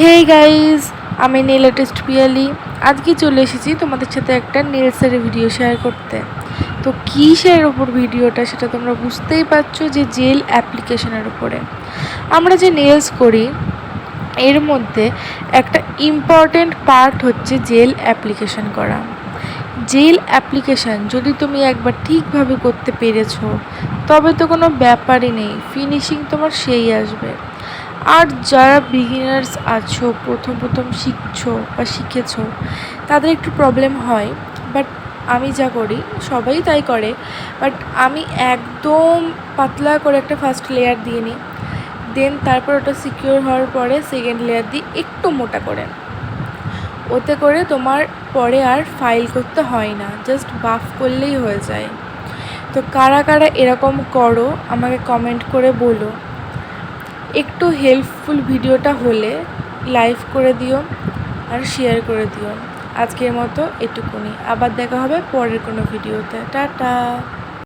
Hey guys, আমি nail artist Piyali. আজকে চলে এসেছি তোমাদের সাথে একটা নেলসের ভিডিও শেয়ার করতে। তো কিসের ওপর ভিডিওটা সেটা তোমরা বুঝতেই পারছো, যে জেল অ্যাপ্লিকেশনের উপরে। আমরা যে নেলস করি এর মধ্যে একটা ইম্পর্টেন্ট পার্ট হচ্ছে জেল অ্যাপ্লিকেশন করা। জেল অ্যাপ্লিকেশান যদি তুমি একবার ঠিকভাবে করতে পেরেছো তবে তো কোনো ব্যাপারই নেই, ফিনিশিং তোমার সেই আসবে। আর যারা বিগিনার্স আছো, প্রথম শিখছো বা শিখেছো, তাদের একটু প্রবলেম হয়। বাট আমি যা করি সবাই তাই করে, বাট আমি একদম পাতলা করে একটা ফার্স্ট লেয়ার দিয়ে নিই, দেন তারপর ওটা সিকিউর হওয়ার পরে সেকেন্ড লেয়ার দিই একটু মোটা করে। ওতে করে তোমার পরে আর ফাইল করতে হয় না, জাস্ট বাফ করলেই হয়ে যায়। তো কারা কারা এরকম করো আমাকে কমেন্ট করে বলো। একটু হেল্পফুল ভিডিওটা হলে লাইক করে দিও আর শেয়ার করে দিও। আজকের মতো এটুকুনি, আবার দেখা হবে পরের কোনো ভিডিওতে। টাটা।